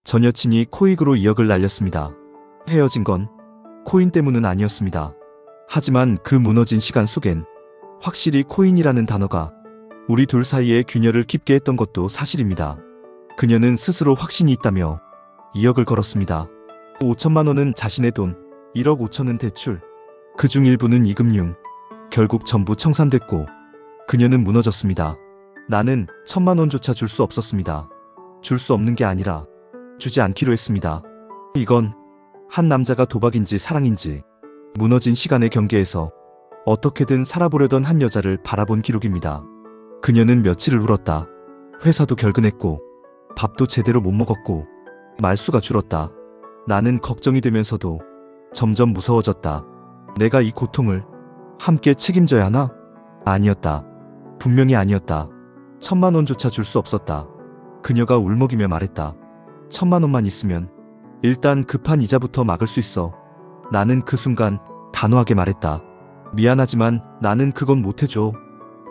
전 여친이 코익으로 2억을 날렸습니다. 헤어진 건 코인 때문은 아니었습니다. 하지만 그 무너진 시간 속엔 확실히 코인이라는 단어가 우리 둘 사이의 균열을 깊게 했던 것도 사실입니다. 그녀는 스스로 확신이 있다며 2억을 걸었습니다. 5천만 원은 자신의 돈, 1억 5천은 대출, 그중 일부는 이금융. 결국 전부 청산됐고 그녀는 무너졌습니다. 나는 1,000만 원조차 줄 수 없었습니다. 줄 수 없는 게 아니라 주지 않기로 했습니다. 이건 한 남자가 도박인지 사랑인지 무너진 시간의 경계에서 어떻게든 살아보려던 한 여자를 바라본 기록입니다. 그녀는 며칠을 울었다. 회사도 결근했고 밥도 제대로 못 먹었고 말수가 줄었다. 나는 걱정이 되면서도 점점 무서워졌다. 내가 이 고통을 함께 책임져야 하나? 아니었다. 분명히 아니었다. 1,000만 원조차 줄 수 없었다. 그녀가 울먹이며 말했다. 1,000만 원만 있으면 일단 급한 이자부터 막을 수 있어. 나는 그 순간 단호하게 말했다. 미안하지만 나는 그건 못해줘.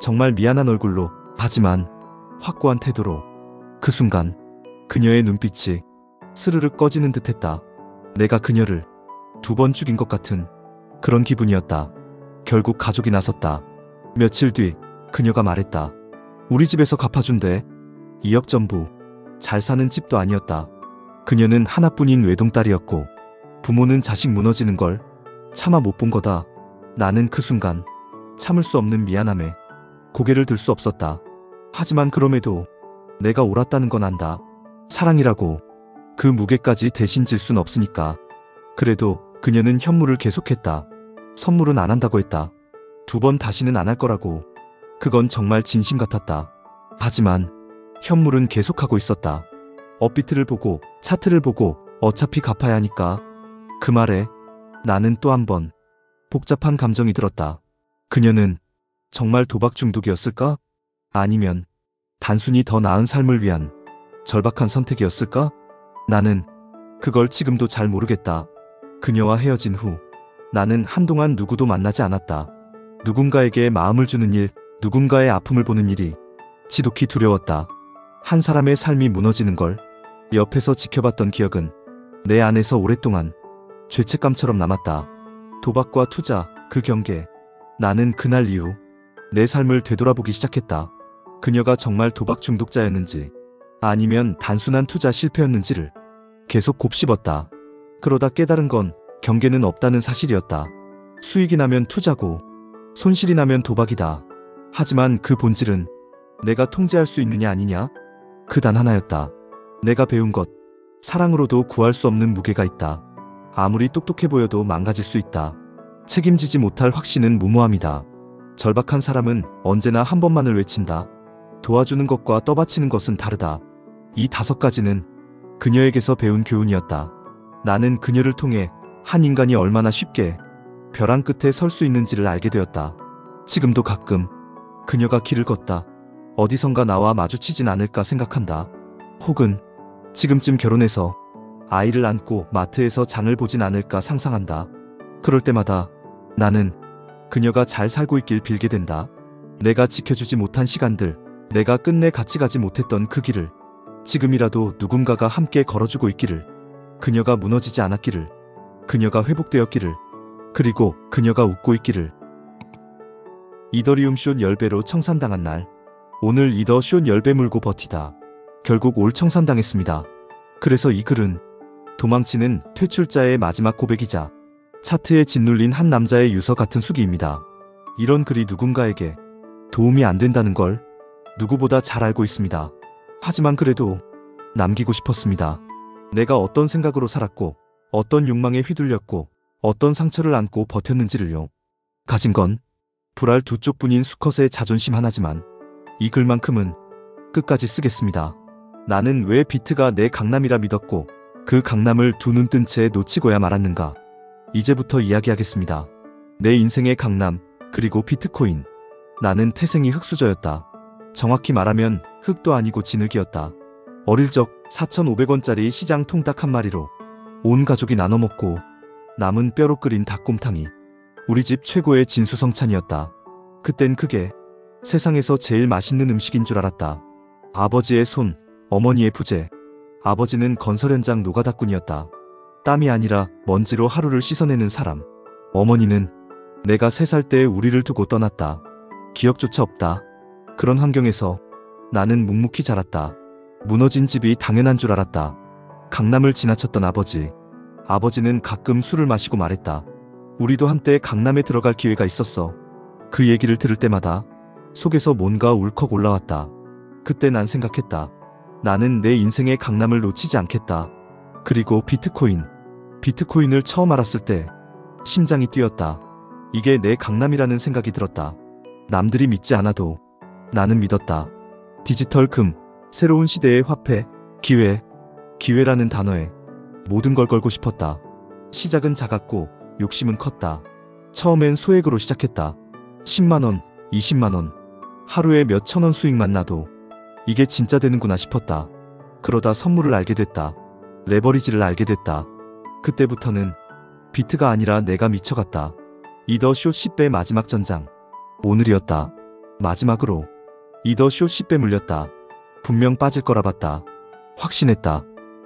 정말 미안한 얼굴로, 하지만 확고한 태도로. 그 순간 그녀의 눈빛이 스르륵 꺼지는 듯했다. 내가 그녀를 2번 죽인 것 같은 그런 기분이었다. 결국 가족이 나섰다. 며칠 뒤 그녀가 말했다. 우리 집에서 갚아준대. 2억 전부. 잘 사는 집도 아니었다. 그녀는 하나뿐인 외동딸이었고 부모는 자식 무너지는 걸 차마 못 본 거다. 나는 그 순간 참을 수 없는 미안함에 고개를 들 수 없었다. 하지만 그럼에도 내가 옳았다는 건 안다. 사랑이라고 그 무게까지 대신 질 순 없으니까. 그래도 그녀는 현물을 계속했다. 선물은 안 한다고 했다. 2번 다시는 안 할 거라고. 그건 정말 진심 같았다. 하지만 현물은 계속하고 있었다. 업비트를 보고 차트를 보고 어차피 갚아야 하니까. 그 말에 나는 또 한 번 복잡한 감정이 들었다. 그녀는 정말 도박 중독이었을까? 아니면 단순히 더 나은 삶을 위한 절박한 선택이었을까? 나는 그걸 지금도 잘 모르겠다. 그녀와 헤어진 후 나는 한동안 누구도 만나지 않았다. 누군가에게 마음을 주는 일, 누군가의 아픔을 보는 일이 지독히 두려웠다. 한 사람의 삶이 무너지는 걸 옆에서 지켜봤던 기억은 내 안에서 오랫동안 죄책감처럼 남았다. 도박과 투자, 그 경계. 나는 그날 이후 내 삶을 되돌아보기 시작했다. 그녀가 정말 도박 중독자였는지 아니면 단순한 투자 실패였는지를 계속 곱씹었다. 그러다 깨달은 건 경계는 없다는 사실이었다. 수익이 나면 투자고 손실이 나면 도박이다. 하지만 그 본질은 내가 통제할 수 있느냐 아니냐? 그 단 하나였다. 내가 배운 것, 사랑으로도 구할 수 없는 무게가 있다. 아무리 똑똑해 보여도 망가질 수 있다. 책임지지 못할 확신은 무모함이다. 절박한 사람은 언제나 한 번만을 외친다. 도와주는 것과 떠받치는 것은 다르다. 이 5가지는 그녀에게서 배운 교훈이었다. 나는 그녀를 통해 한 인간이 얼마나 쉽게 벼랑 끝에 설 수 있는지를 알게 되었다. 지금도 가끔 그녀가 길을 걷다 어디선가 나와 마주치진 않을까 생각한다. 혹은 지금쯤 결혼해서 아이를 안고 마트에서 장을 보진 않을까 상상한다. 그럴 때마다 나는 그녀가 잘 살고 있길 빌게 된다. 내가 지켜주지 못한 시간들, 내가 끝내 같이 가지 못했던 그 길을 지금이라도 누군가가 함께 걸어주고 있기를. 그녀가 무너지지 않았기를. 그녀가 회복되었기를. 그리고 그녀가 웃고 있기를. 이더리움 숏 10배로 청산당한 날. 오늘 이더 숏 10배 물고 버티다 결국 올 청산당했습니다. 그래서 이 글은 도망치는 퇴출자의 마지막 고백이자 차트에 짓눌린 한 남자의 유서 같은 수기입니다. 이런 글이 누군가에게 도움이 안 된다는 걸 누구보다 잘 알고 있습니다. 하지만 그래도 남기고 싶었습니다. 내가 어떤 생각으로 살았고 어떤 욕망에 휘둘렸고 어떤 상처를 안고 버텼는지를요. 가진 건 불알 2쪽뿐인 수컷의 자존심 하나지만 이 글만큼은 끝까지 쓰겠습니다. 나는 왜 비트가 내 강남이라 믿었고 그 강남을 두 눈 뜬 채 놓치고야 말았는가. 이제부터 이야기하겠습니다. 내 인생의 강남, 그리고 비트코인. 나는 태생이 흙수저였다. 정확히 말하면 흙도 아니고 진흙이었다. 어릴 적 4,500원짜리 시장 통닭 한 마리로 온 가족이 나눠 먹고 남은 뼈로 끓인 닭곰탕이 우리 집 최고의 진수성찬이었다. 그땐 그게 세상에서 제일 맛있는 음식인 줄 알았다. 아버지의 손, 어머니의 부재, 아버지는 건설 현장 노가다꾼이었다. 땀이 아니라 먼지로 하루를 씻어내는 사람. 어머니는 내가 3살 때 우리를 두고 떠났다. 기억조차 없다. 그런 환경에서 나는 묵묵히 자랐다. 무너진 집이 당연한 줄 알았다. 강남을 지나쳤던 아버지. 아버지는 가끔 술을 마시고 말했다. 우리도 한때 강남에 들어갈 기회가 있었어. 그 얘기를 들을 때마다 속에서 뭔가 울컥 올라왔다. 그때 난 생각했다. 나는 내 인생의 강남을 놓치지 않겠다. 그리고 비트코인을 처음 알았을 때 심장이 뛰었다. 이게 내 강남이라는 생각이 들었다. 남들이 믿지 않아도 나는 믿었다. 디지털 금, 새로운 시대의 화폐, 기회라는 단어에 모든 걸 걸고 싶었다. 시작은 작았고 욕심은 컸다. 처음엔 소액으로 시작했다. 10만원, 20만원, 하루에 몇 천원 수익만 나도 이게 진짜 되는구나 싶었다. 그러다 선물을 알게 됐다. 레버리지를 알게 됐다. 그때부터는 비트가 아니라 내가 미쳐갔다. 이더쇼 10배 마지막 전장. 오늘이었다. 마지막으로 이더쇼 10배 물렸다. 분명 빠질 거라 봤다. 확신했다.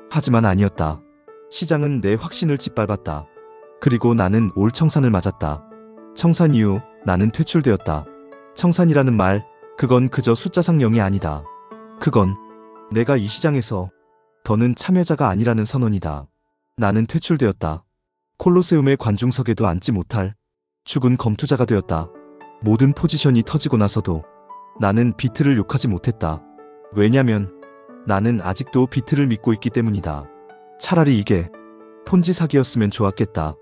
하지만 아니었다. 시장은 내 확신을 짓밟았다. 그리고 나는 올 청산을 맞았다. 청산 이후 나는 퇴출되었다. 청산이라는 말, 그건 그저 숫자상 0이 아니다. 그건 내가 이 시장에서 더는 참여자가 아니라는 선언이다. 나는 퇴출되었다. 콜로세움의 관중석에도 앉지 못할 죽은 검투자가 되었다. 모든 포지션이 터지고 나서도 나는 비트를 욕하지 못했다. 왜냐면 나는 아직도 비트를 믿고 있기 때문이다. 차라리 이게 폰지 사기였으면 좋았겠다.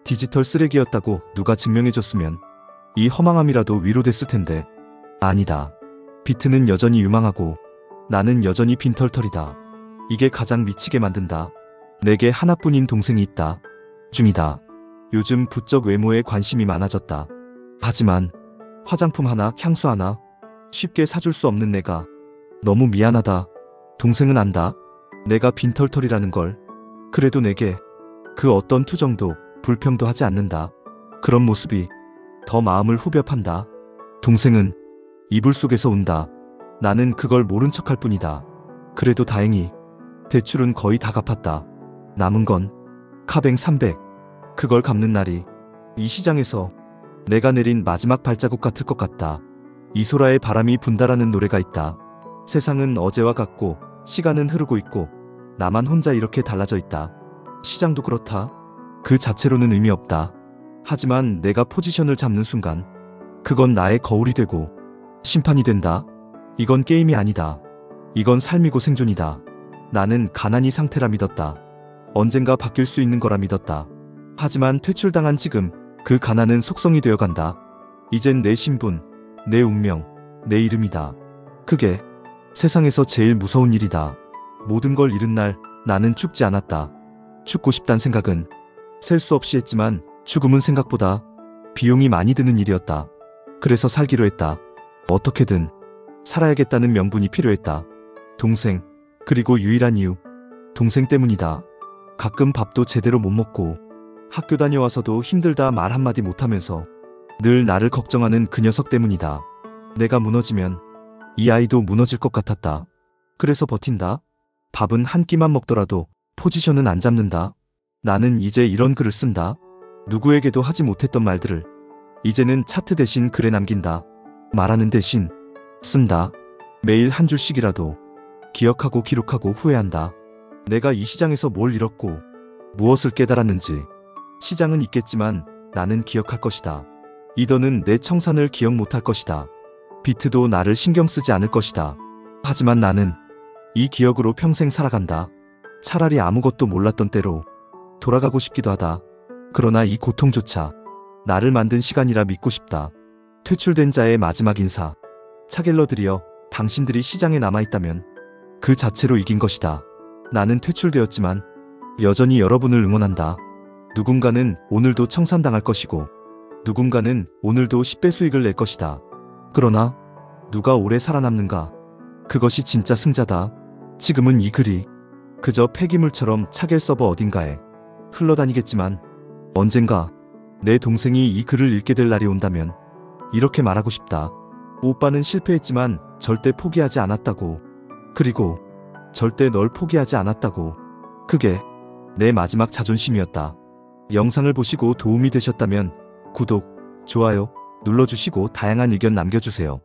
디지털 쓰레기였다고 누가 증명해줬으면 이 허망함이라도 위로됐을 텐데. 아니다. 비트는 여전히 유망하고 나는 여전히 빈털털이다. 이게 가장 미치게 만든다. 내게 하나뿐인 동생이 있다. 중이다. 요즘 부쩍 외모에 관심이 많아졌다. 하지만 화장품 하나, 향수 하나 쉽게 사줄 수 없는 내가 너무 미안하다. 동생은 안다. 내가 빈털털이라는 걸. 그래도 내게 그 어떤 투정도 불평도 하지 않는다. 그런 모습이 더 마음을 후벼 판다. 동생은 이불 속에서 운다. 나는 그걸 모른 척할 뿐이다. 그래도 다행히 대출은 거의 다 갚았다. 남은 건 카뱅 300. 그걸 갚는 날이 이 시장에서 내가 내린 마지막 발자국 같을 것 같다. 이소라의 바람이 분다라는 노래가 있다. 세상은 어제와 같고 시간은 흐르고 있고 나만 혼자 이렇게 달라져 있다. 시장도 그렇다. 그 자체로는 의미 없다. 하지만 내가 포지션을 잡는 순간 그건 나의 거울이 되고 심판이 된다. 이건 게임이 아니다. 이건 삶이고 생존이다. 나는 가난이 상태라 믿었다. 언젠가 바뀔 수 있는 거라 믿었다. 하지만 퇴출당한 지금 그 가난은 속성이 되어간다. 이젠 내 신분, 내 운명, 내 이름이다. 그게 세상에서 제일 무서운 일이다. 모든 걸 잃은 날 나는 죽지 않았다. 죽고 싶단 생각은 셀 수 없이 했지만 죽음은 생각보다 비용이 많이 드는 일이었다. 그래서 살기로 했다. 어떻게든 살아야겠다는 명분이 필요했다. 동생, 그리고 유일한 이유. 동생 때문이다. 가끔 밥도 제대로 못 먹고 학교 다녀와서도 힘들다 말 한마디 못하면서 늘 나를 걱정하는 그 녀석 때문이다. 내가 무너지면 이 아이도 무너질 것 같았다. 그래서 버틴다. 밥은 한 끼만 먹더라도 포지션은 안 잡는다. 나는 이제 이런 글을 쓴다. 누구에게도 하지 못했던 말들을 이제는 차트 대신 글에 남긴다. 말하는 대신 쓴다. 매일 한 줄씩이라도 기억하고 기록하고 후회한다. 내가 이 시장에서 뭘 잃었고 무엇을 깨달았는지. 시장은 있겠지만 나는 기억할 것이다. 이더는 내 청산을 기억 못할 것이다. 비트도 나를 신경 쓰지 않을 것이다. 하지만 나는 이 기억으로 평생 살아간다. 차라리 아무것도 몰랐던 때로 돌아가고 싶기도 하다. 그러나 이 고통조차 나를 만든 시간이라 믿고 싶다. 퇴출된 자의 마지막 인사. 차갤러들이여, 당신들이 시장에 남아있다면 그 자체로 이긴 것이다. 나는 퇴출되었지만 여전히 여러분을 응원한다. 누군가는 오늘도 청산당할 것이고 누군가는 오늘도 10배 수익을 낼 것이다. 그러나 누가 오래 살아남는가? 그것이 진짜 승자다. 지금은 이 글이 그저 폐기물처럼 차겔 서버 어딘가에 흘러다니겠지만 언젠가 내 동생이 이 글을 읽게 될 날이 온다면 이렇게 말하고 싶다. 오빠는 실패했지만 절대 포기하지 않았다고. 그리고 절대 널 포기하지 않았다고. 그게 내 마지막 자존심이었다. 영상을 보시고 도움이 되셨다면 구독, 좋아요 눌러주시고 다양한 의견 남겨주세요.